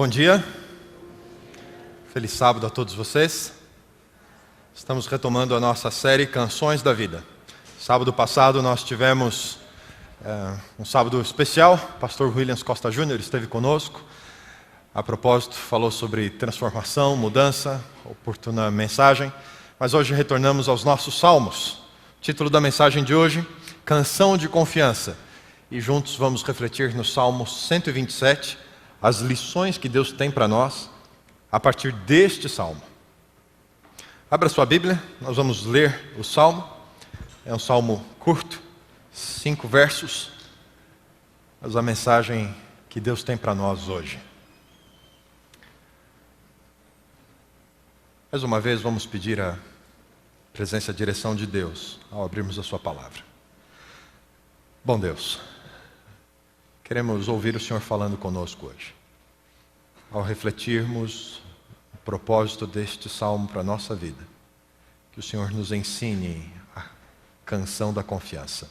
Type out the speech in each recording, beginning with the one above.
Bom dia, feliz sábado a todos vocês. Estamos retomando a nossa série Canções da Vida. Sábado passado nós tivemos um sábado especial. O pastor Williams Costa Júnior esteve conosco. A propósito, falou sobre transformação, mudança, oportuna mensagem. Mas hoje retornamos aos nossos salmos. O título da mensagem de hoje, Canção de Confiança. E juntos vamos refletir no Salmo 127, as lições que Deus tem para nós a partir deste salmo. Abra sua Bíblia, nós vamos ler o salmo. É um salmo curto, 5 versos, mas a mensagem que Deus tem para nós hoje. Mais uma vez vamos pedir a presença e a direção de Deus ao abrirmos a sua palavra. Bom Deus, queremos ouvir o Senhor falando conosco hoje. Ao refletirmos o propósito deste salmo para a nossa vida, que o Senhor nos ensine a canção da confiança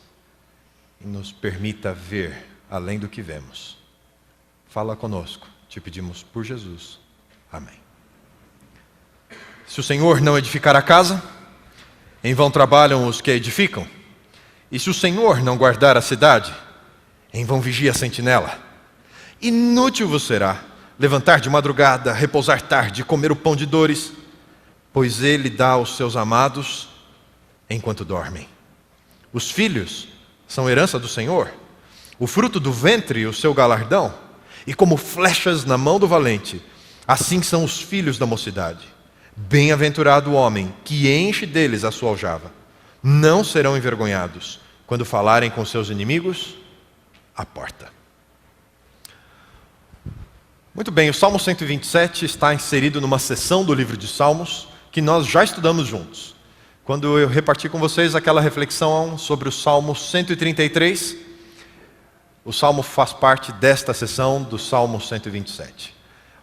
e nos permita ver além do que vemos. Fala conosco, te pedimos por Jesus. Amém. Se o Senhor não edificar a casa, em vão trabalham os que a edificam. E se o Senhor não guardar a cidade, em vão vigia a sentinela. Inútil vos será levantar de madrugada, repousar tarde, comer o pão de dores, pois ele dá aos seus amados enquanto dormem. Os filhos são herança do Senhor, o fruto do ventre o seu galardão, e como flechas na mão do valente, assim são os filhos da mocidade. Bem-aventurado o homem que enche deles a sua aljava. Não serão envergonhados quando falarem com seus inimigos à porta. Muito bem, o Salmo 127 está inserido numa seção do livro de Salmos que nós já estudamos juntos. Quando eu reparti com vocês aquela reflexão sobre o Salmo 133, o Salmo faz parte desta seção do Salmo 127.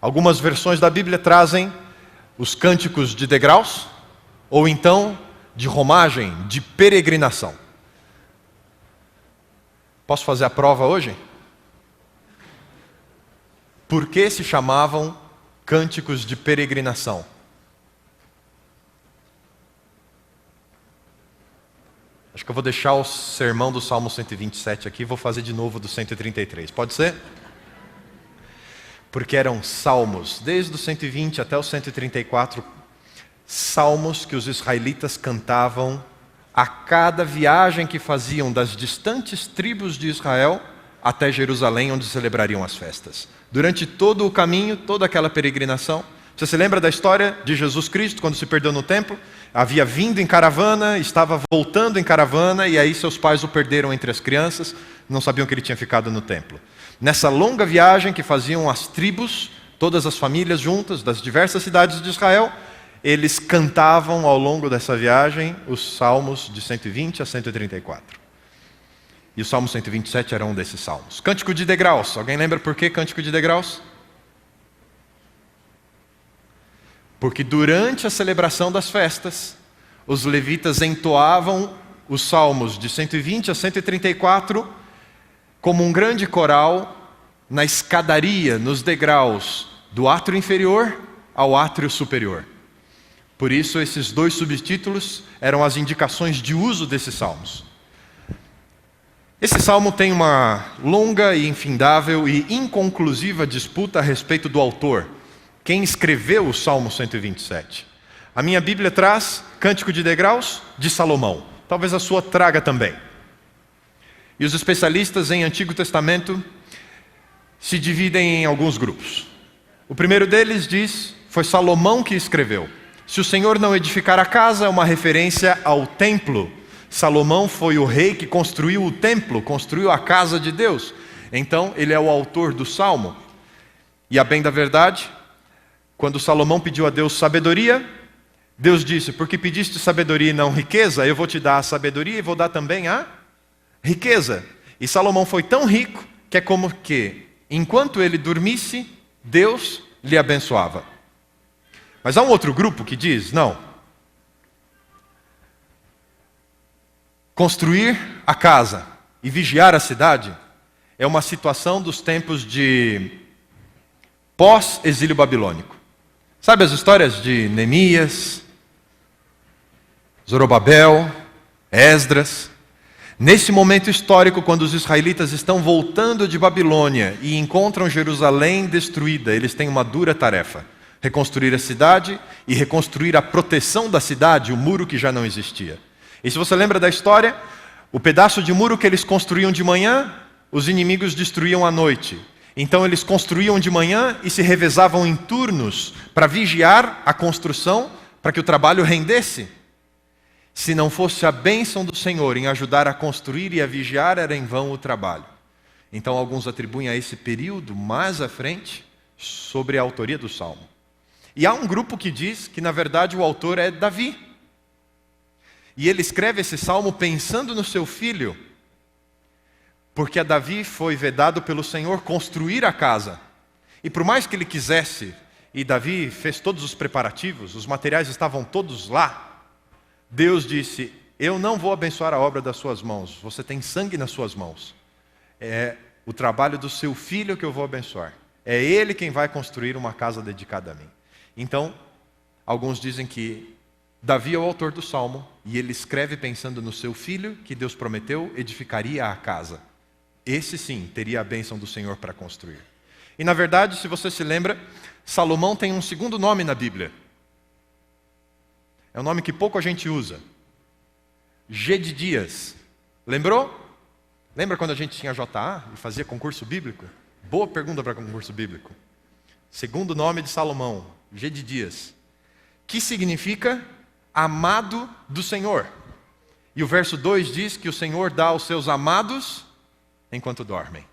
Algumas versões da Bíblia trazem os cânticos de degraus, ou então de romagem, de peregrinação. Posso fazer a prova hoje? Por que se chamavam cânticos de peregrinação? Acho que eu vou deixar o sermão do Salmo 127 aqui e vou fazer de novo do 133. Pode ser? Porque eram salmos, desde o 120 até o 134, salmos que os israelitas cantavam a cada viagem que faziam das distantes tribos de Israel até Jerusalém, onde celebrariam as festas. Durante todo o caminho, toda aquela peregrinação. Você se lembra da história de Jesus Cristo, quando se perdeu no templo? Havia vindo em caravana, estava voltando em caravana, e aí seus pais o perderam entre as crianças, não sabiam que ele tinha ficado no templo. Nessa longa viagem que faziam as tribos, todas as famílias juntas, das diversas cidades de Israel, eles cantavam ao longo dessa viagem os salmos de 120 a 134. E o Salmo 127 era um desses salmos. Cântico de degraus. Alguém lembra por que cântico de degraus? Porque durante a celebração das festas, os levitas entoavam os salmos de 120 a 134 como um grande coral na escadaria, nos degraus do átrio inferior ao átrio superior. Por isso, esses dois subtítulos eram as indicações de uso desses salmos. Esse salmo tem uma longa e infindável e inconclusiva disputa a respeito do autor. Quem escreveu o Salmo 127? A minha Bíblia traz Cântico de Degraus de Salomão. Talvez a sua traga também. E os especialistas em Antigo Testamento se dividem em alguns grupos. O primeiro deles diz, foi Salomão que escreveu. Se o Senhor não edificar a casa, é uma referência ao templo. Salomão foi o rei que construiu o templo, construiu a casa de Deus. Então, ele é o autor do Salmo. E a bem da verdade, quando Salomão pediu a Deus sabedoria, Deus disse, porque pediste sabedoria e não riqueza, eu vou te dar a sabedoria e vou dar também a riqueza. E Salomão foi tão rico, que é como que, enquanto ele dormisse, Deus lhe abençoava. Mas há um outro grupo que diz, não. Construir a casa e vigiar a cidade é uma situação dos tempos de pós-exílio babilônico. Sabe as histórias de Neemias, Zorobabel, Esdras? Nesse momento histórico, quando os israelitas estão voltando de Babilônia e encontram Jerusalém destruída, eles têm uma dura tarefa: reconstruir a cidade e reconstruir a proteção da cidade, o muro que já não existia. E se você lembra da história, o pedaço de muro que eles construíam de manhã, os inimigos destruíam à noite. Então eles construíam de manhã e se revezavam em turnos para vigiar a construção, para que o trabalho rendesse. Se não fosse a bênção do Senhor em ajudar a construir e a vigiar, era em vão o trabalho. Então alguns atribuem a esse período mais à frente sobre a autoria do Salmo. E há um grupo que diz que na verdade o autor é Davi. E ele escreve esse salmo pensando no seu filho, porque a Davi foi vedado pelo Senhor construir a casa. E por mais que ele quisesse, e Davi fez todos os preparativos, os materiais estavam todos lá, Deus disse: eu não vou abençoar a obra das suas mãos, você tem sangue nas suas mãos. É o trabalho do seu filho que eu vou abençoar. É ele quem vai construir uma casa dedicada a mim. Então, alguns dizem que Davi é o autor do Salmo, e ele escreve pensando no seu filho, que Deus prometeu edificaria a casa. Esse sim, teria a bênção do Senhor para construir. E na verdade, se você se lembra, Salomão tem um segundo nome na Bíblia. É um nome que pouco a gente usa. Gedidias. Lembrou? Lembra quando a gente tinha JA e fazia concurso bíblico? Boa pergunta para concurso bíblico. Segundo nome de Salomão, Gedidias. Que significa amado do Senhor. E o verso 2 diz que o Senhor dá aos seus amados enquanto dormem.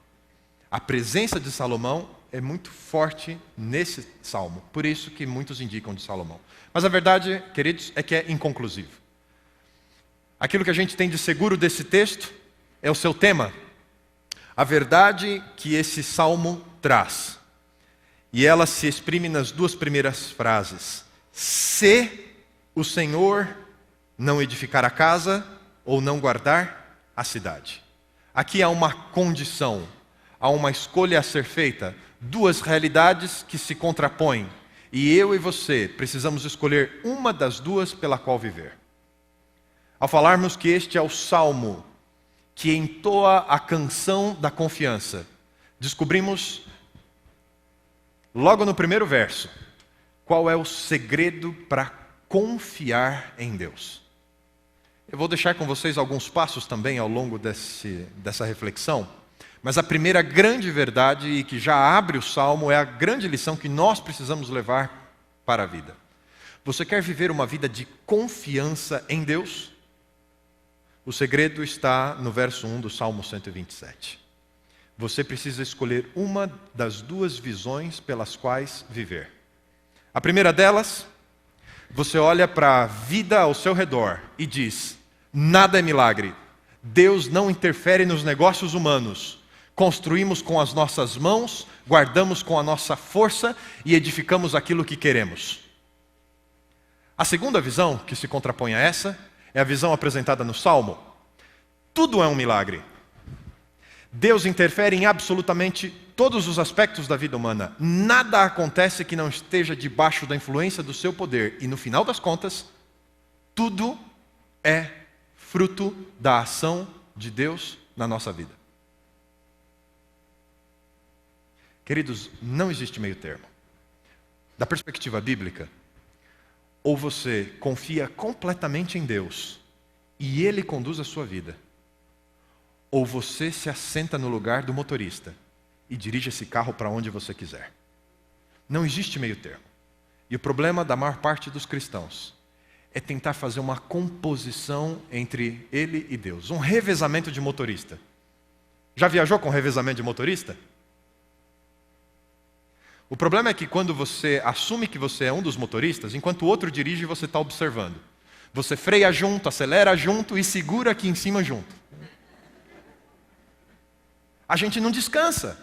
A presença de Salomão é muito forte nesse salmo. Por isso que muitos indicam de Salomão. Mas a verdade, queridos, é que é inconclusivo. Aquilo que a gente tem de seguro desse texto é o seu tema. A verdade que esse salmo traz. E ela se exprime nas duas primeiras frases. Se o Senhor não edificar a casa ou não guardar a cidade. Aqui há uma condição, há uma escolha a ser feita, duas realidades que se contrapõem. E eu e você precisamos escolher uma das duas pela qual viver. Ao falarmos que este é o salmo que entoa a canção da confiança, descobrimos logo no primeiro verso qual é o segredo para confiar em Deus. Eu vou deixar com vocês alguns passos também ao longo dessa reflexão, mas a primeira grande verdade, e que já abre o salmo, é a grande lição que nós precisamos levar para a vida. Você quer viver uma vida de confiança em Deus? O segredo está no verso 1 do Salmo 127. Você precisa escolher uma das duas visões pelas quais viver. A primeira delas, você olha para a vida ao seu redor e diz: nada é milagre. Deus não interfere nos negócios humanos. Construímos com as nossas mãos, guardamos com a nossa força e edificamos aquilo que queremos. A segunda visão, que se contrapõe a essa, é a visão apresentada no Salmo. Tudo é um milagre. Deus interfere em absolutamente todos os aspectos da vida humana. Nada acontece que não esteja debaixo da influência do seu poder. E no final das contas, tudo é fruto da ação de Deus na nossa vida. Queridos, não existe meio termo. Da perspectiva bíblica, ou você confia completamente em Deus e Ele conduz a sua vida, ou você se assenta no lugar do motorista e dirige esse carro para onde você quiser. Não existe meio termo. E o problema da maior parte dos cristãos é tentar fazer uma composição entre ele e Deus. Um revezamento de motorista. Já viajou com revezamento de motorista? O problema é que quando você assume que você é um dos motoristas, enquanto o outro dirige, você está observando. Você freia junto, acelera junto e segura aqui em cima junto. A gente não descansa.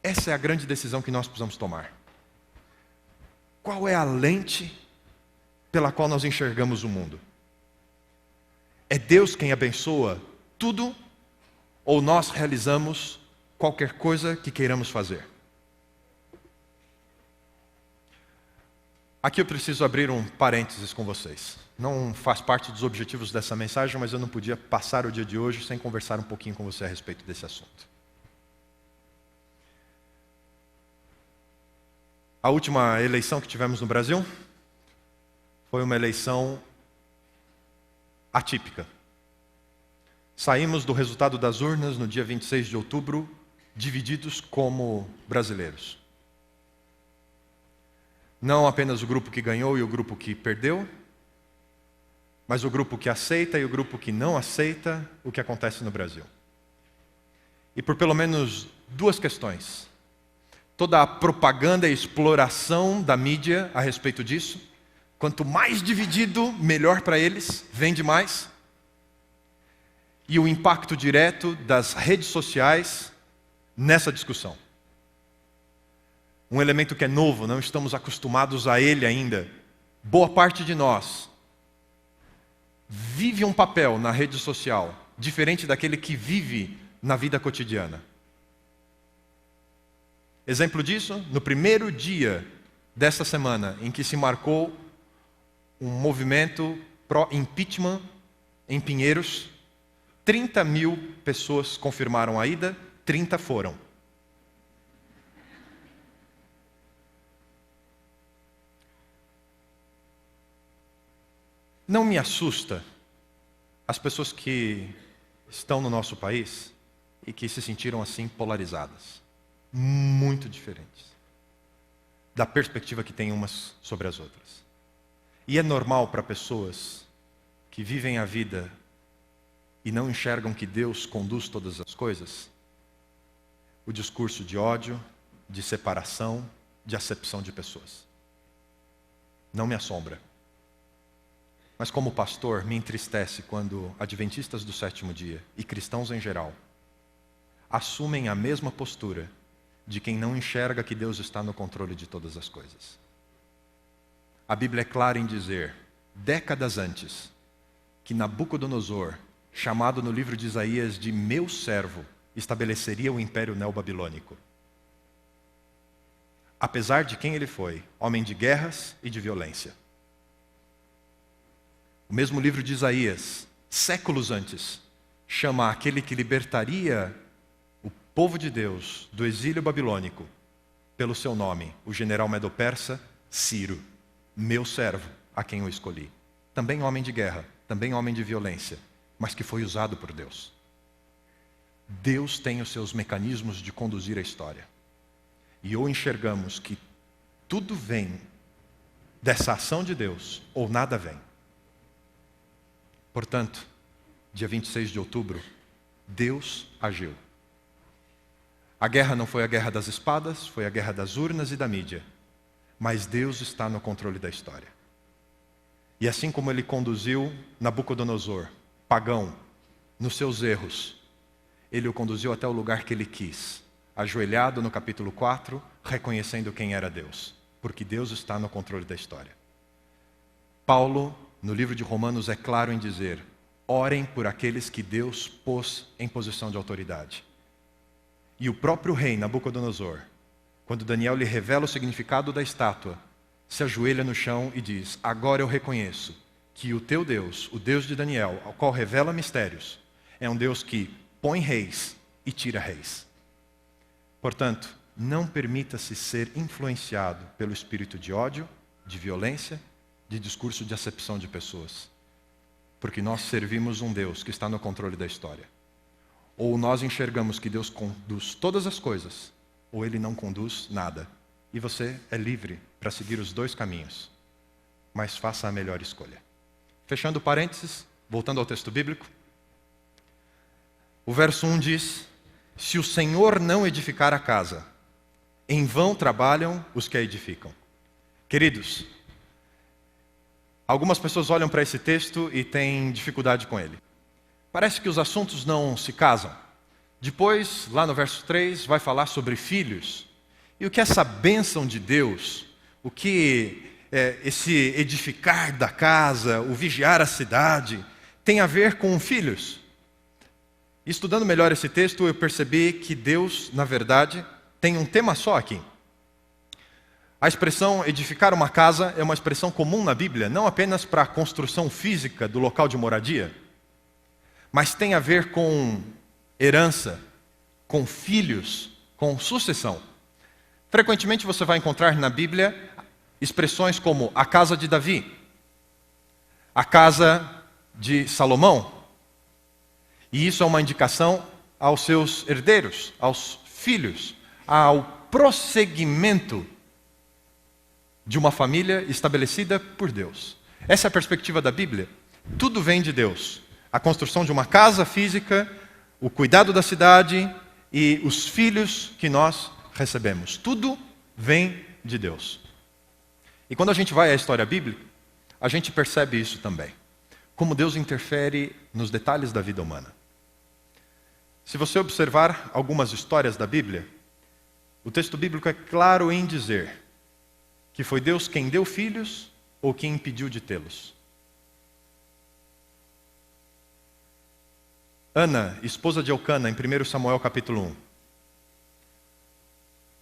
Essa é a grande decisão que nós precisamos tomar. Qual é a lente pela qual nós enxergamos o mundo? É Deus quem abençoa tudo ou nós realizamos qualquer coisa que queiramos fazer. Aqui eu preciso abrir um parênteses com vocês. Não faz parte dos objetivos dessa mensagem, mas eu não podia passar o dia de hoje sem conversar um pouquinho com você a respeito desse assunto. A última eleição que tivemos no Brasil foi uma eleição atípica. Saímos do resultado das urnas no dia 26 de outubro, divididos como brasileiros. Não apenas o grupo que ganhou e o grupo que perdeu, mas o grupo que aceita e o grupo que não aceita o que acontece no Brasil. E por pelo menos duas questões. Toda a propaganda e exploração da mídia a respeito disso. Quanto mais dividido, melhor para eles, vende mais. E o impacto direto das redes sociais nessa discussão. Um elemento que é novo, não estamos acostumados a ele ainda. Boa parte de nós vive um papel na rede social diferente daquele que vive na vida cotidiana. Exemplo disso, no primeiro dia desta semana em que se marcou um movimento pró-impeachment em Pinheiros, 30 mil pessoas confirmaram a ida, 30 foram. Não me assusta as pessoas que estão no nosso país e que se sentiram assim polarizadas, muito diferentes, da perspectiva que têm umas sobre as outras. E é normal para pessoas que vivem a vida e não enxergam que Deus conduz todas as coisas, o discurso de ódio, de separação, de acepção de pessoas. Não me assombra. Mas como pastor, me entristece quando adventistas do sétimo dia e cristãos em geral assumem a mesma postura de quem não enxerga que Deus está no controle de todas as coisas. A Bíblia é clara em dizer, décadas antes, que Nabucodonosor, chamado no livro de Isaías de meu servo, estabeleceria o império neobabilônico. Apesar de quem ele foi, homem de guerras e de violência. O mesmo livro de Isaías, séculos antes, chama aquele que libertaria o povo de Deus do exílio babilônico pelo seu nome, o general medo-persa Ciro, meu servo, a quem eu escolhi. Também homem de guerra, também homem de violência, mas que foi usado por Deus. Deus tem os seus mecanismos de conduzir a história. E ou enxergamos que tudo vem dessa ação de Deus, ou nada vem. Portanto, dia 26 de outubro, Deus agiu. A guerra não foi a guerra das espadas, foi a guerra das urnas e da mídia. Mas Deus está no controle da história. E assim como ele conduziu Nabucodonosor, pagão, nos seus erros, ele o conduziu até o lugar que ele quis, ajoelhado no capítulo 4, reconhecendo quem era Deus, porque Deus está no controle da história. Paulo, no livro de Romanos, é claro em dizer, orem por aqueles que Deus pôs em posição de autoridade. E o próprio rei Nabucodonosor, quando Daniel lhe revela o significado da estátua, se ajoelha no chão e diz, agora eu reconheço que o teu Deus, o Deus de Daniel, ao qual revela mistérios, é um Deus que põe reis e tira reis. Portanto, não permita-se ser influenciado pelo espírito de ódio, de violência, de discurso de acepção de pessoas. Porque nós servimos um Deus que está no controle da história. Ou nós enxergamos que Deus conduz todas as coisas, ou Ele não conduz nada. E você é livre para seguir os dois caminhos. Mas faça a melhor escolha. Fechando parênteses, voltando ao texto bíblico. O verso 1 diz, se o Senhor não edificar a casa, em vão trabalham os que a edificam. Queridos, algumas pessoas olham para esse texto e têm dificuldade com ele. Parece que os assuntos não se casam. Depois, lá no verso 3, vai falar sobre filhos. E o que essa bênção de Deus, o que esse edificar da casa, o vigiar a cidade, tem a ver com filhos. Estudando melhor esse texto, eu percebi que Deus, na verdade, tem um tema só aqui. A expressão edificar uma casa é uma expressão comum na Bíblia, não apenas para a construção física do local de moradia, mas tem a ver com herança, com filhos, com sucessão. Frequentemente você vai encontrar na Bíblia expressões como a casa de Davi, a casa de Salomão. E isso é uma indicação aos seus herdeiros, aos filhos, ao prosseguimento de uma família estabelecida por Deus. Essa é a perspectiva da Bíblia. Tudo vem de Deus. A construção de uma casa física, o cuidado da cidade e os filhos que nós recebemos. Tudo vem de Deus. E quando a gente vai à história bíblica, a gente percebe isso também. Como Deus interfere nos detalhes da vida humana. Se você observar algumas histórias da Bíblia, o texto bíblico é claro em dizer que foi Deus quem deu filhos ou quem impediu de tê-los. Ana, esposa de Elcana, em 1 Samuel capítulo 1.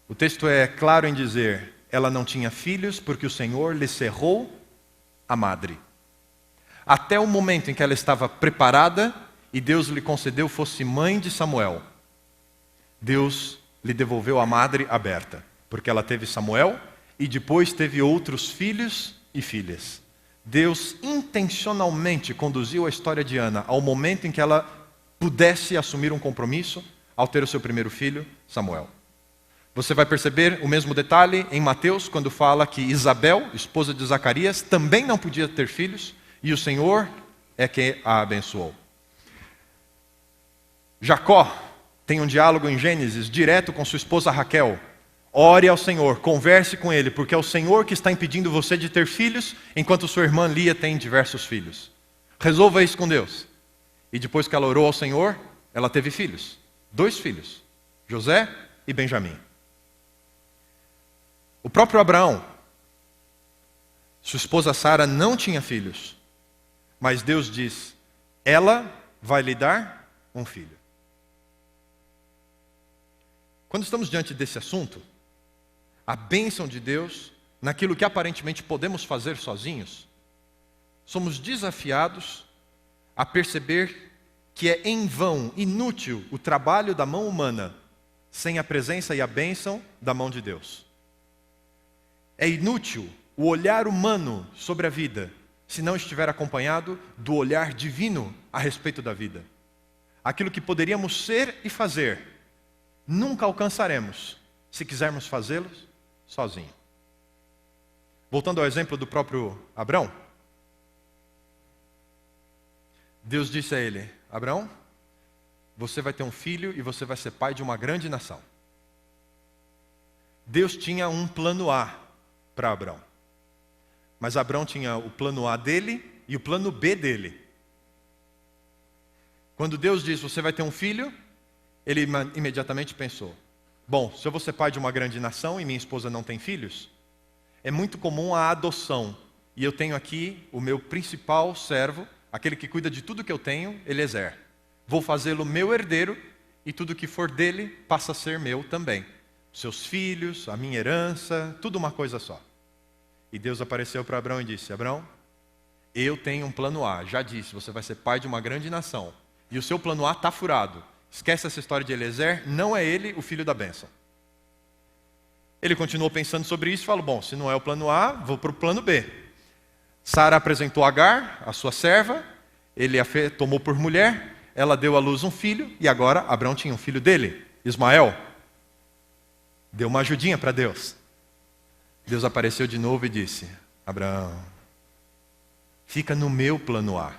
O texto é claro em dizer, ela não tinha filhos porque o Senhor lhe cerrou a madre. Até o momento em que ela estava preparada e Deus lhe concedeu fosse mãe de Samuel, Deus lhe devolveu a madre aberta, porque ela teve Samuel e depois teve outros filhos e filhas. Deus intencionalmente conduziu a história de Ana ao momento em que ela pudesse assumir um compromisso ao ter o seu primeiro filho, Samuel. Você vai perceber o mesmo detalhe em Mateus, quando fala que Isabel, esposa de Zacarias, também não podia ter filhos, e o Senhor é quem a abençoou. Jacó tem um diálogo em Gênesis direto com sua esposa Raquel. Ore ao Senhor, converse com Ele, porque é o Senhor que está impedindo você de ter filhos, enquanto sua irmã Lia tem diversos filhos. Resolva isso com Deus. E depois que ela orou ao Senhor, ela teve filhos. 2 filhos, José e Benjamim. O próprio Abraão, sua esposa Sara não tinha filhos, mas Deus diz, ela vai lhe dar um filho. Quando estamos diante desse assunto, a bênção de Deus, naquilo que aparentemente podemos fazer sozinhos, somos desafiados a perceber que é em vão, inútil, o trabalho da mão humana, sem a presença e a bênção da mão de Deus. É inútil o olhar humano sobre a vida, se não estiver acompanhado do olhar divino a respeito da vida. Aquilo que poderíamos ser e fazer, nunca alcançaremos, se quisermos fazê-lo sozinho. Voltando ao exemplo do próprio Abrão, Deus disse a ele, Abrão, você vai ter um filho e você vai ser pai de uma grande nação. Deus tinha um plano A para Abrão. Mas Abrão tinha o plano A dele e o plano B dele. Quando Deus diz, você vai ter um filho, ele imediatamente pensou, bom, se eu vou ser pai de uma grande nação e minha esposa não tem filhos, é muito comum a adoção. E eu tenho aqui o meu principal servo, aquele que cuida de tudo que eu tenho, Eliezer. Vou fazê-lo meu herdeiro e tudo que for dele passa a ser meu também. Seus filhos, a minha herança, tudo uma coisa só. E Deus apareceu para Abrão e disse, Abrão, eu tenho um plano A, já disse, você vai ser pai de uma grande nação. E o seu plano A está furado. Esquece essa história de Eliezer, não é ele o filho da bênção. Ele continuou pensando sobre isso e falou, bom, se não é o plano A, vou para o plano B. Sara apresentou Agar, a sua serva, ele a tomou por mulher, ela deu à luz um filho, e agora Abrão tinha um filho dele, Ismael. Deu uma ajudinha para Deus. Deus apareceu de novo e disse, Abrão, fica no meu plano A.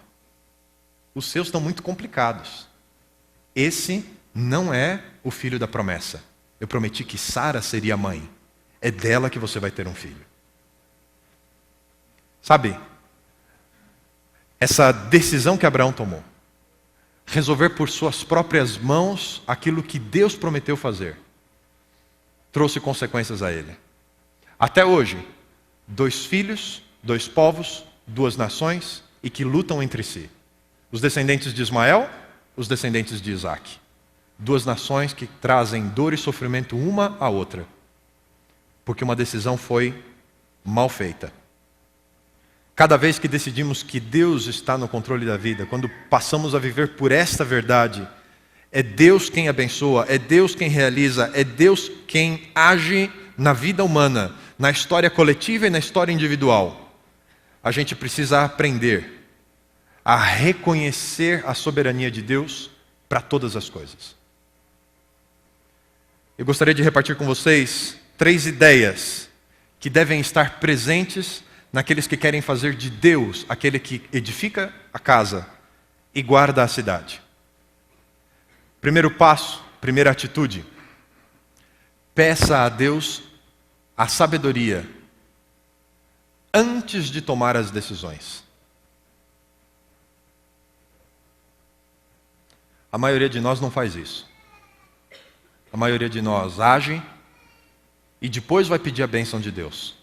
Os seus estão muito complicados. Esse não é o filho da promessa. Eu prometi que Sara seria a mãe. É dela que você vai ter um filho. Sabe, essa decisão que Abraão tomou, resolver por suas próprias mãos aquilo que Deus prometeu fazer, trouxe consequências a ele. Até hoje, 2 filhos, 2 povos, 2 nações e que lutam entre si. Os descendentes de Ismael os descendentes de Isaac. Duas nações que trazem dor e sofrimento uma à outra, porque uma decisão foi mal feita. Cada vez que decidimos que Deus está no controle da vida, quando passamos a viver por esta verdade, é Deus quem abençoa, é Deus quem realiza, é Deus quem age na vida humana, na história coletiva e na história individual. A gente precisa aprender a reconhecer a soberania de Deus para todas as coisas. Eu gostaria de repartir com vocês 3 ideias que devem estar presentes naqueles que querem fazer de Deus aquele que edifica a casa e guarda a cidade. Primeiro passo, primeira atitude: peça a Deus a sabedoria antes de tomar as decisões. A maioria de nós não faz isso. A maioria de nós age e depois vai pedir a bênção de Deus.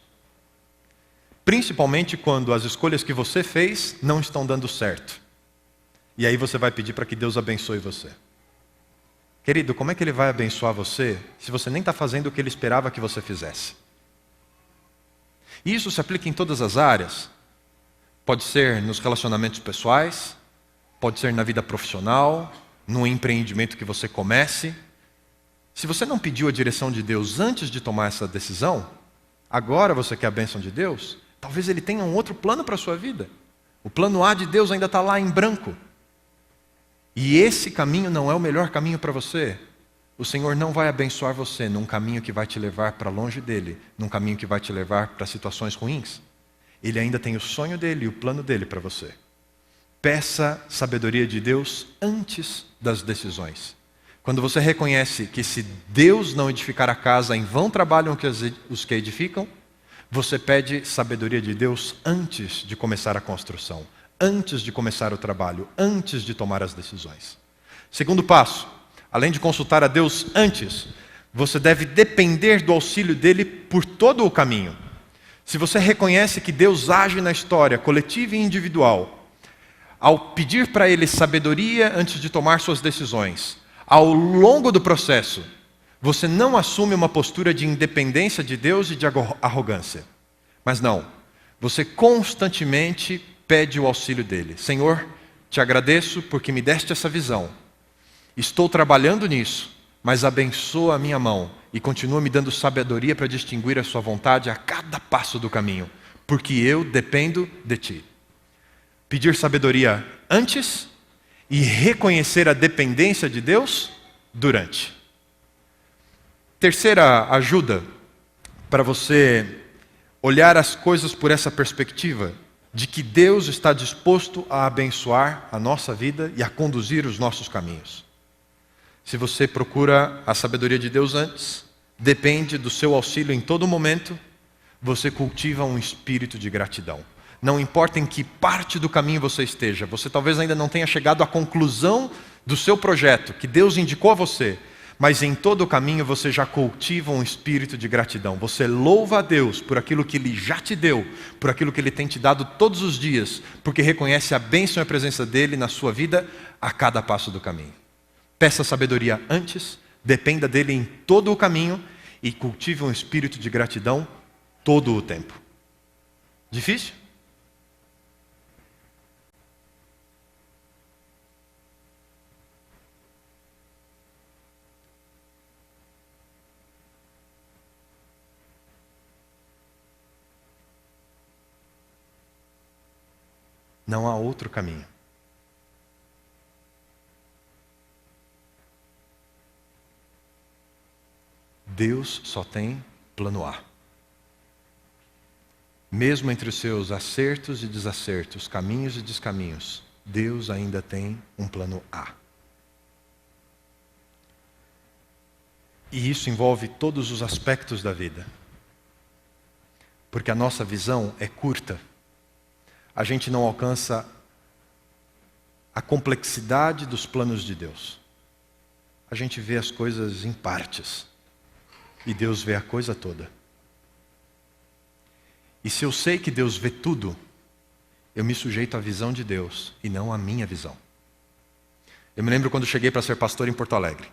Principalmente quando as escolhas que você fez não estão dando certo. E aí você vai pedir para que Deus abençoe você. Querido, como é que Ele vai abençoar você se você nem está fazendo o que Ele esperava que você fizesse? E isso se aplica em todas as áreas. Pode ser nos relacionamentos pessoais, pode ser na vida profissional, no empreendimento que você comece. Se você não pediu a direção de Deus antes de tomar essa decisão, agora você quer a bênção de Deus, talvez Ele tenha um outro plano para a sua vida. O plano A de Deus ainda está lá em branco. E esse caminho não é o melhor caminho para você. O Senhor não vai abençoar você num caminho que vai te levar para longe dEle, num caminho que vai te levar para situações ruins. Ele ainda tem o sonho dEle e o plano dEle para você. Peça sabedoria de Deus antes das decisões. Quando você reconhece que se Deus não edificar a casa, em vão trabalham os que edificam, você pede sabedoria de Deus antes de começar a construção, antes de começar o trabalho, antes de tomar as decisões. Segundo passo, além de consultar a Deus antes, você deve depender do auxílio dEle por todo o caminho. Se você reconhece que Deus age na história, coletiva e individual, ao pedir para Ele sabedoria antes de tomar suas decisões, ao longo do processo, você não assume uma postura de independência de Deus e de arrogância. Mas não, você constantemente pede o auxílio dEle. Senhor, te agradeço porque me deste essa visão. Estou trabalhando nisso, mas abençoa a minha mão e continua me dando sabedoria para distinguir a sua vontade a cada passo do caminho, porque eu dependo de Ti. Pedir sabedoria antes e reconhecer a dependência de Deus durante. Terceira ajuda para você olhar as coisas por essa perspectiva de que Deus está disposto a abençoar a nossa vida e a conduzir os nossos caminhos. Se você procura a sabedoria de Deus antes, depende do seu auxílio em todo momento, você cultiva um espírito de gratidão. Não importa em que parte do caminho você esteja, você talvez ainda não tenha chegado à conclusão do seu projeto, que Deus indicou a você, mas em todo o caminho você já cultiva um espírito de gratidão. Você louva a Deus por aquilo que Ele já te deu, por aquilo que Ele tem te dado todos os dias, porque reconhece a bênção e a presença dEle na sua vida a cada passo do caminho. Peça sabedoria antes, dependa dEle em todo o caminho e cultive um espírito de gratidão todo o tempo. Difícil? Não há outro caminho. Deus só tem plano A. Mesmo entre os seus acertos e desacertos, caminhos e descaminhos, Deus ainda tem um plano A. E isso envolve todos os aspectos da vida. Porque a nossa visão é curta. A gente não alcança a complexidade dos planos de Deus. A gente vê as coisas em partes. E Deus vê a coisa toda. E se eu sei que Deus vê tudo, eu me sujeito à visão de Deus e não à minha visão. Eu me lembro quando cheguei para ser pastor em Porto Alegre.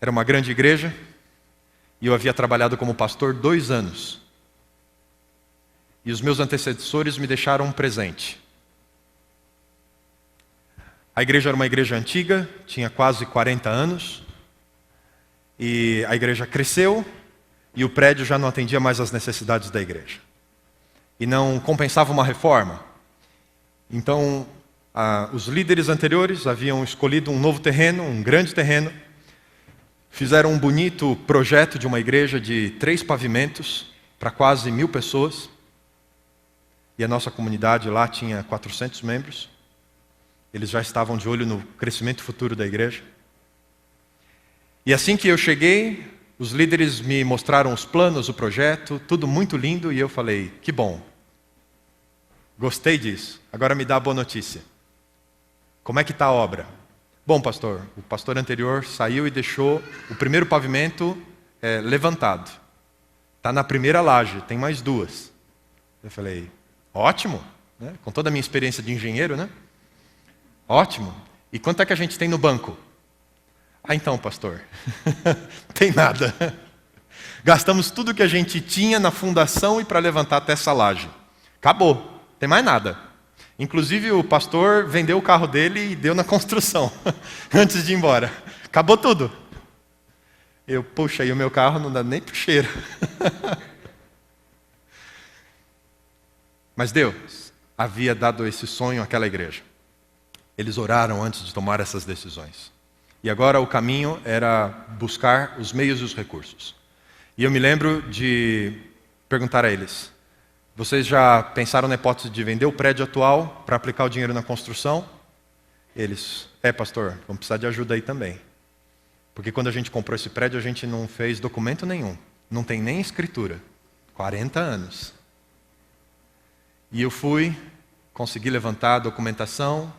Era uma grande igreja e eu havia trabalhado como pastor 2 anos. E os meus antecessores me deixaram um presente. A igreja era uma igreja antiga, tinha quase 40 anos. E a igreja cresceu e o prédio já não atendia mais às necessidades da igreja. E não compensava uma reforma. Então, os líderes anteriores haviam escolhido um novo terreno, um grande terreno. Fizeram um bonito projeto de uma igreja de 3 pavimentos para quase 1.000 pessoas. E a nossa comunidade lá tinha 400 membros. Eles já estavam de olho no crescimento futuro da igreja. E assim que eu cheguei, os líderes me mostraram os planos, o projeto, tudo muito lindo, e eu falei, que bom. Gostei disso. Agora me dá a boa notícia. Como é que está a obra? Bom, pastor, o pastor anterior saiu e deixou o primeiro pavimento levantado. Está na primeira laje, tem mais 2. Eu falei, ótimo, né? Com toda a minha experiência de engenheiro, né? Ótimo. E quanto é que a gente tem no banco? Então, pastor, tem nada. Gastamos tudo que a gente tinha na fundação e para levantar até essa laje. Acabou, tem mais nada. Inclusive o pastor vendeu o carro dele e deu na construção, antes de ir embora. Acabou tudo. Eu, puxa, aí o meu carro não dá nem pro cheiro. Mas Deus havia dado esse sonho àquela igreja. Eles oraram antes de tomar essas decisões. E agora o caminho era buscar os meios e os recursos. E eu me lembro de perguntar a eles, vocês já pensaram na hipótese de vender o prédio atual para aplicar o dinheiro na construção? Eles, pastor, vamos precisar de ajuda aí também. Porque quando a gente comprou esse prédio, a gente não fez documento nenhum. Não tem nem escritura. 40 anos. E eu fui, consegui levantar a documentação,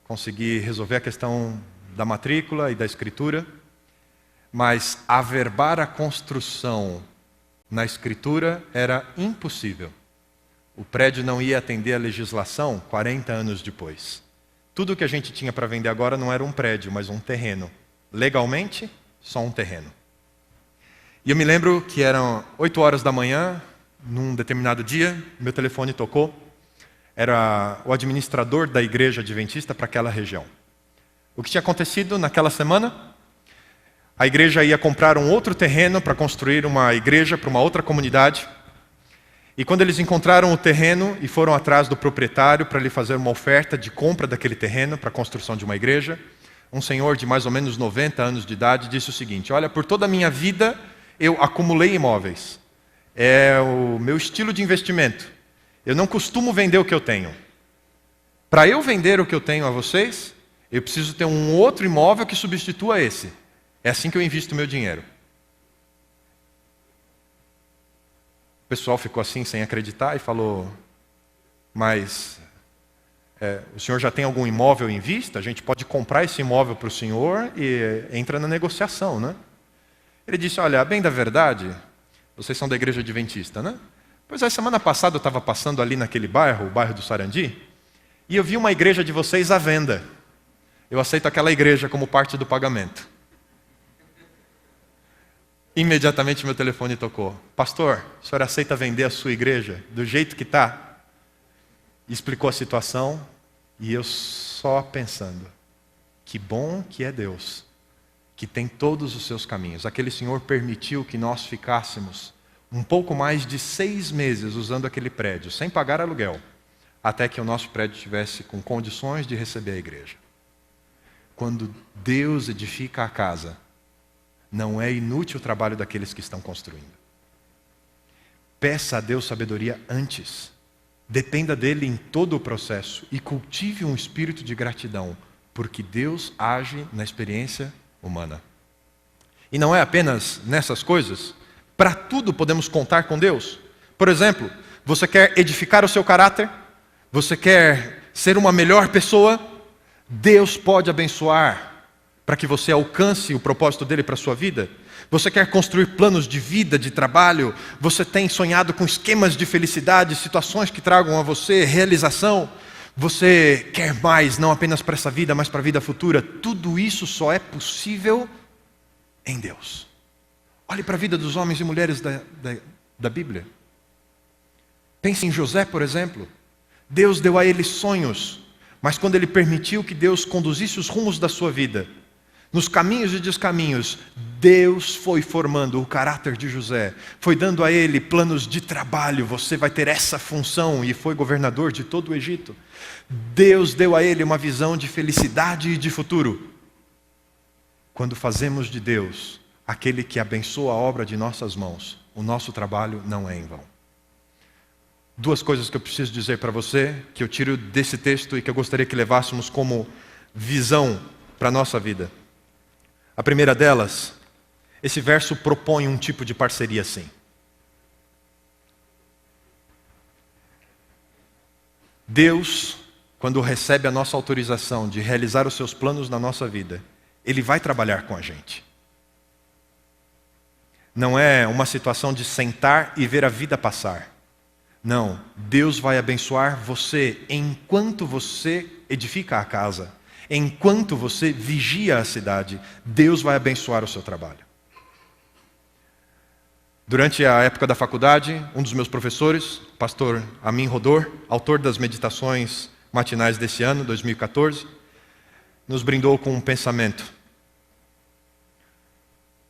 consegui resolver a questão da matrícula e da escritura, mas averbar a construção na escritura era impossível. O prédio não ia atender a legislação 40 anos depois. Tudo o que a gente tinha para vender agora não era um prédio, mas um terreno. Legalmente, só um terreno. E eu me lembro que eram 8 horas da manhã, num determinado dia, meu telefone tocou. Era o administrador da igreja adventista para aquela região. O que tinha acontecido naquela semana? A igreja ia comprar um outro terreno para construir uma igreja para uma outra comunidade. E quando eles encontraram o terreno e foram atrás do proprietário para lhe fazer uma oferta de compra daquele terreno para a construção de uma igreja, um senhor de mais ou menos 90 anos de idade disse o seguinte, olha, por toda a minha vida eu acumulei imóveis. É o meu estilo de investimento. Eu não costumo vender o que eu tenho. Para eu vender o que eu tenho a vocês, eu preciso ter um outro imóvel que substitua esse. É assim que eu invisto o meu dinheiro. O pessoal ficou assim, sem acreditar, e falou, mas o senhor já tem algum imóvel em vista? A gente pode comprar esse imóvel para o senhor e entra na negociação, né? Ele disse, olha, a bem da verdade, vocês são da igreja adventista, né? Pois é, semana passada eu estava passando ali naquele bairro, o bairro do Sarandi, e eu vi uma igreja de vocês à venda. Eu aceito aquela igreja como parte do pagamento. Imediatamente meu telefone tocou. Pastor, o senhor aceita vender a sua igreja do jeito que está? Explicou a situação e eu só pensando, que bom que é Deus, que tem todos os seus caminhos. Aquele senhor permitiu que nós ficássemos um pouco mais de 6 meses usando aquele prédio, sem pagar aluguel, até que o nosso prédio estivesse com condições de receber a igreja. Quando Deus edifica a casa, não é inútil o trabalho daqueles que estão construindo. Peça a Deus sabedoria antes. Dependa dele em todo o processo e cultive um espírito de gratidão, porque Deus age na experiência humana. E não é apenas nessas coisas. Para tudo podemos contar com Deus. Por exemplo, você quer edificar o seu caráter? Você quer ser uma melhor pessoa? Deus pode abençoar para que você alcance o propósito dele para a sua vida. Você quer construir planos de vida, de trabalho? Você tem sonhado com esquemas de felicidade, situações que tragam a você realização? Você quer mais, não apenas para essa vida, mas para a vida futura. Tudo isso só é possível em Deus. Olhe para a vida dos homens e mulheres da Bíblia. Pense em José, por exemplo. Deus deu a ele sonhos, mas quando ele permitiu que Deus conduzisse os rumos da sua vida, nos caminhos e descaminhos, Deus foi formando o caráter de José, foi dando a ele planos de trabalho. Você vai ter essa função, e foi governador de todo o Egito. Deus deu a ele uma visão de felicidade e de futuro. Quando fazemos de Deus aquele que abençoa a obra de nossas mãos, o nosso trabalho não é em vão. Duas coisas que eu preciso dizer para você, que eu tiro desse texto e que eu gostaria que levássemos como visão para a nossa vida. A primeira delas, esse verso propõe um tipo de parceria assim. Deus, quando recebe a nossa autorização de realizar os seus planos na nossa vida, Ele vai trabalhar com a gente. Não é uma situação de sentar e ver a vida passar. Não, Deus vai abençoar você enquanto você edifica a casa. Enquanto você vigia a cidade, Deus vai abençoar o seu trabalho. Durante a época da faculdade, um dos meus professores, pastor Amin Rodor, autor das meditações matinais desse ano, 2014, nos brindou com um pensamento.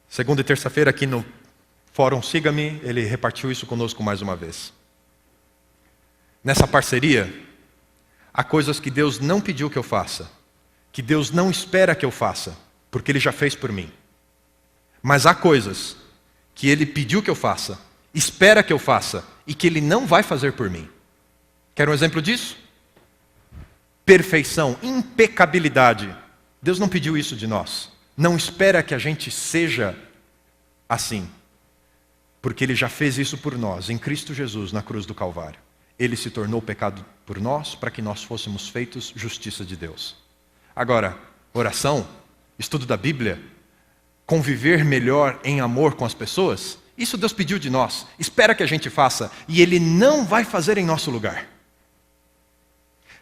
Segunda e terça-feira aqui no Fórum Siga-me, ele repartiu isso conosco mais uma vez. Nessa parceria, há coisas que Deus não pediu que eu faça, que Deus não espera que eu faça, porque Ele já fez por mim. Mas há coisas que Ele pediu que eu faça, espera que eu faça, e que Ele não vai fazer por mim. Quer um exemplo disso? Perfeição, impecabilidade. Deus não pediu isso de nós. Não espera que a gente seja assim, porque Ele já fez isso por nós, em Cristo Jesus, na cruz do Calvário. Ele se tornou pecado por nós, para que nós fôssemos feitos justiça de Deus. Agora, oração, estudo da Bíblia, conviver melhor em amor com as pessoas, isso Deus pediu de nós, espera que a gente faça, e Ele não vai fazer em nosso lugar.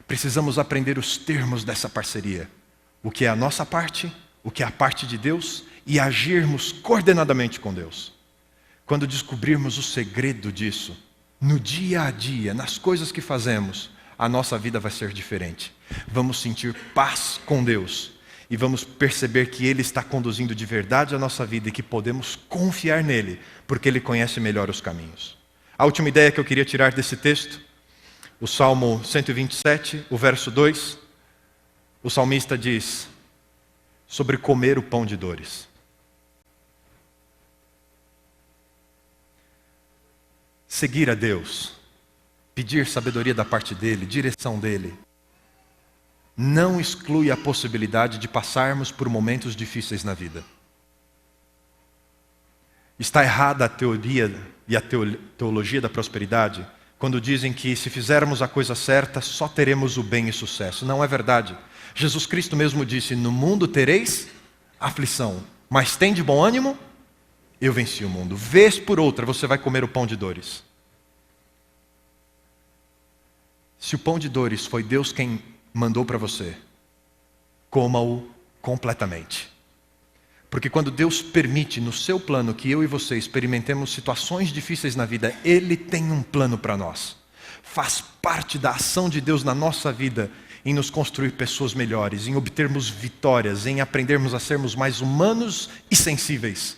Precisamos aprender os termos dessa parceria, o que é a nossa parte, o que é a parte de Deus, e agirmos coordenadamente com Deus. Quando descobrirmos o segredo disso, no dia a dia, nas coisas que fazemos, a nossa vida vai ser diferente. Vamos sentir paz com Deus e vamos perceber que Ele está conduzindo de verdade a nossa vida e que podemos confiar nele, porque Ele conhece melhor os caminhos. A última ideia que eu queria tirar desse texto, o Salmo 127, o verso 2, o salmista diz sobre comer o pão de dores. Seguir a Deus, pedir sabedoria da parte dEle, direção dEle, não exclui a possibilidade de passarmos por momentos difíceis na vida. Está errada a teoria e a teologia da prosperidade, quando dizem que se fizermos a coisa certa, só teremos o bem e sucesso. Não é verdade. Jesus Cristo mesmo disse, no mundo tereis aflição, mas tem de bom ânimo, eu venci o mundo. Vez por outra você vai comer o pão de dores. Se o pão de dores foi Deus quem mandou para você, coma-o completamente. Porque quando Deus permite no seu plano que eu e você experimentemos situações difíceis na vida, Ele tem um plano para nós. Faz parte da ação de Deus na nossa vida em nos construir pessoas melhores, em obtermos vitórias, em aprendermos a sermos mais humanos e sensíveis.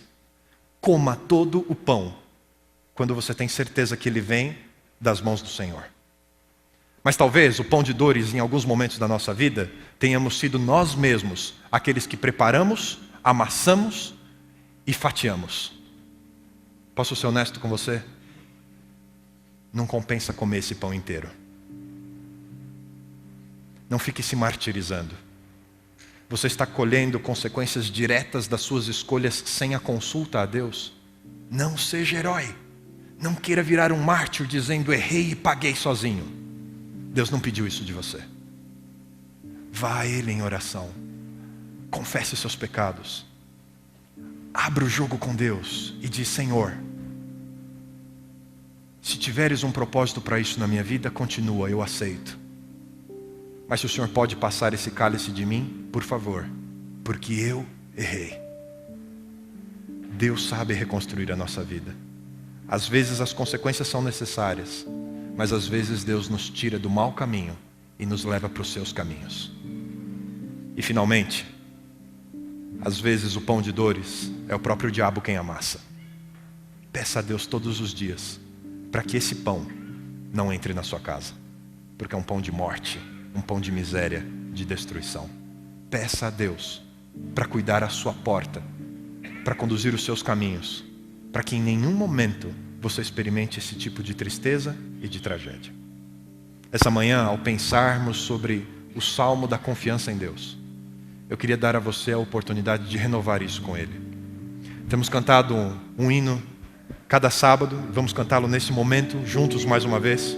Coma todo o pão, quando você tem certeza que ele vem das mãos do Senhor. Mas talvez o pão de dores, em alguns momentos da nossa vida, tenhamos sido nós mesmos aqueles que preparamos, amassamos e fatiamos. Posso ser honesto com você? Não compensa comer esse pão inteiro. Não fique se martirizando. Você está colhendo consequências diretas das suas escolhas sem a consulta a Deus. Não seja herói. Não queira virar um mártir dizendo errei e paguei sozinho. Deus não pediu isso de você. Vá a Ele em oração. Confesse seus pecados. Abra o jogo com Deus e diz, Senhor, se tiveres um propósito para isso na minha vida, continua, eu aceito. Mas se o Senhor pode passar esse cálice de mim, por favor, porque eu errei. Deus sabe reconstruir a nossa vida. Às vezes as consequências são necessárias, mas às vezes Deus nos tira do mau caminho e nos leva para os seus caminhos. E finalmente, às vezes o pão de dores é o próprio diabo quem amassa. Peça a Deus todos os dias para que esse pão não entre na sua casa, porque é um pão de morte, um pão de miséria, de destruição. Peça a Deus para cuidar a sua porta, para conduzir os seus caminhos, para que em nenhum momento você experimente esse tipo de tristeza e de tragédia. Essa manhã, ao pensarmos sobre o salmo da confiança em Deus, eu queria dar a você a oportunidade de renovar isso com Ele. Temos cantado um hino cada sábado, vamos cantá-lo nesse momento, juntos mais uma vez.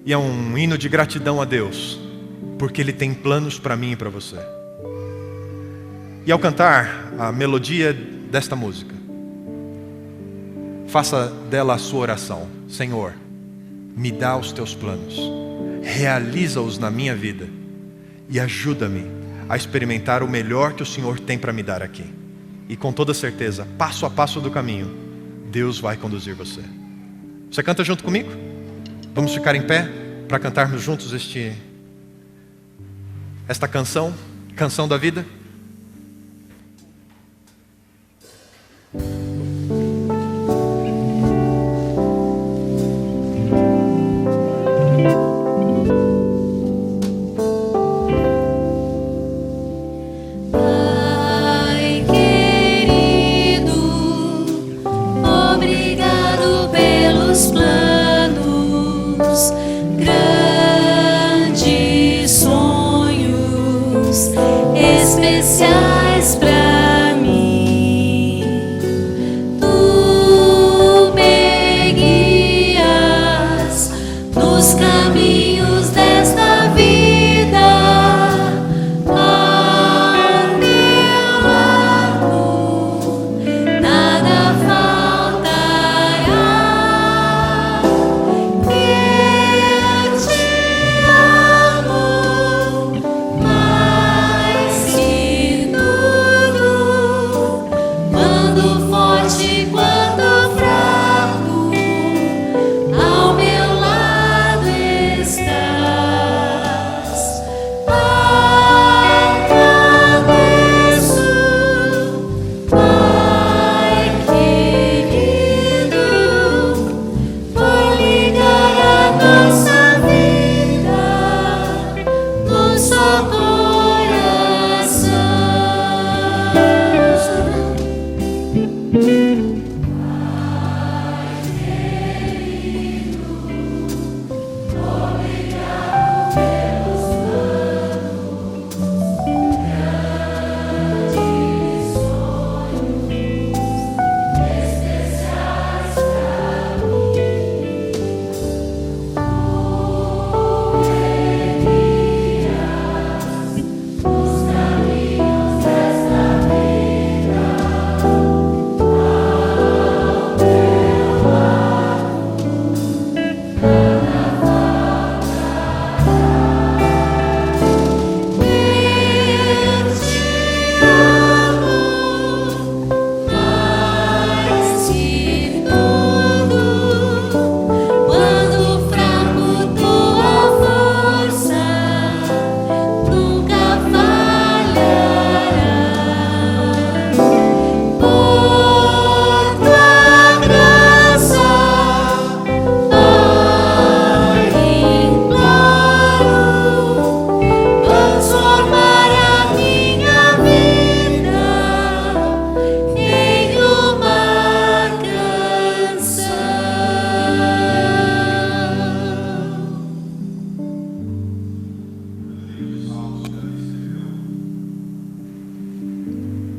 E é um hino de gratidão a Deus, porque Ele tem planos para mim e para você. E ao cantar a melodia desta música, faça dela a sua oração. Senhor, me dá os teus planos, realiza-os na minha vida e ajuda-me a experimentar o melhor que o Senhor tem para me dar aqui. E com toda certeza, passo a passo do caminho, Deus vai conduzir você. Você canta junto comigo? Vamos ficar em pé para cantarmos juntos esta canção da vida? Especiais pra mim, tu me guias nos caminhos desta vida, ao teu lado nada faltará. Eu te amo mais que tudo, quando forte, quando fraco, ao meu lado estás. Agradeço, Pai querido, por ligar a nossa vida num só coração.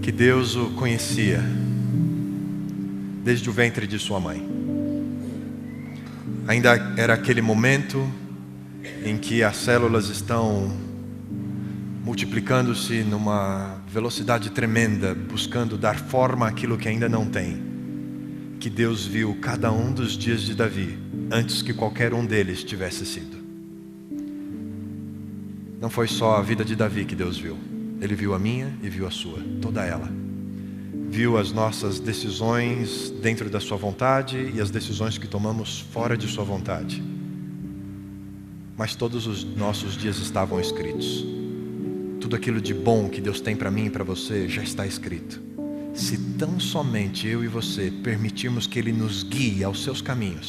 Que Deus o conhecia desde o ventre de sua mãe. Ainda era aquele momento em que as células estão multiplicando-se numa velocidade tremenda, buscando dar forma àquilo que ainda não tem. Que Deus viu cada um dos dias de Davi antes que qualquer um deles tivesse sido. Não foi só a vida de Davi que Deus viu. Ele viu a minha e viu a sua, toda ela. Viu as nossas decisões dentro da sua vontade e as decisões que tomamos fora de sua vontade. Mas todos os nossos dias estavam escritos. Tudo aquilo de bom que Deus tem para mim e para você já está escrito. Se tão somente eu e você permitirmos que Ele nos guie aos seus caminhos,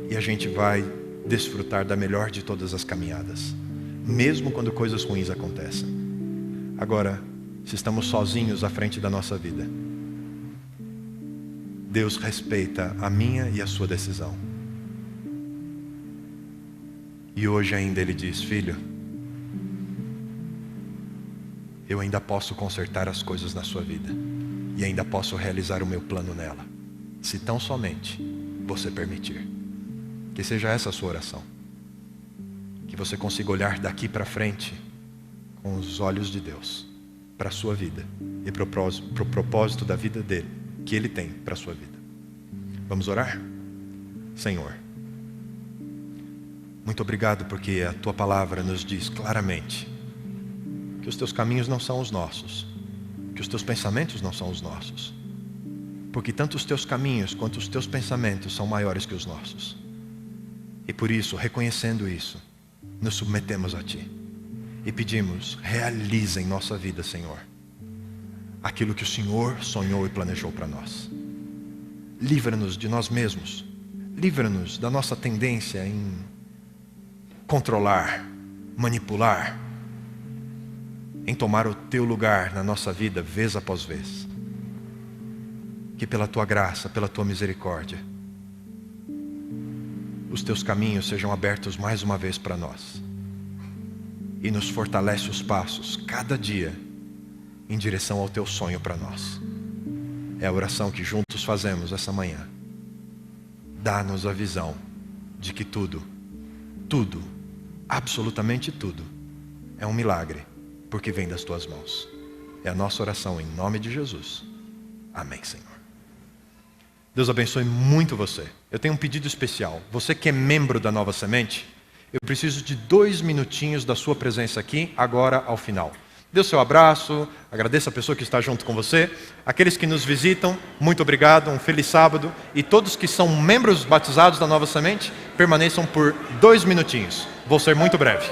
e a gente vai desfrutar da melhor de todas as caminhadas, mesmo quando coisas ruins acontecem. Agora, se estamos sozinhos à frente da nossa vida, Deus respeita a minha e a sua decisão. E hoje ainda Ele diz: filho, eu ainda posso consertar as coisas na sua vida, e ainda posso realizar o meu plano nela, se tão somente você permitir. Que seja essa a sua oração. Que você consiga olhar daqui para frente com os olhos de Deus para a sua vida e para o propósito da vida dele, que Ele tem para a sua vida. Vamos orar? Senhor, muito obrigado porque a Tua palavra nos diz claramente que os Teus caminhos não são os nossos, que os Teus pensamentos não são os nossos, porque tanto os Teus caminhos quanto os Teus pensamentos são maiores que os nossos. E por isso, reconhecendo isso, nos submetemos a Ti e pedimos: realiza em nossa vida, Senhor, aquilo que o Senhor sonhou e planejou para nós. Livra-nos de nós mesmos, livra-nos da nossa tendência em controlar, manipular, em tomar o Teu lugar na nossa vida vez após vez. Que pela Tua graça, pela Tua misericórdia, os Teus caminhos sejam abertos mais uma vez para nós, e nos fortalece os passos cada dia em direção ao Teu sonho para nós. É a oração que juntos fazemos essa manhã. Dá-nos a visão de que tudo, absolutamente tudo, é um milagre, porque vem das Tuas mãos. É a nossa oração em nome de Jesus. Amém, Senhor. Deus abençoe muito você. Eu tenho um pedido especial. Você que é membro da Nova Semente, eu preciso de 2 minutinhos da sua presença aqui, agora ao final. Dê o seu abraço, agradeça a pessoa que está junto com você. Aqueles que nos visitam, muito obrigado, um feliz sábado. E todos que são membros batizados da Nova Semente, permaneçam por 2 minutinhos. Vou ser muito breve.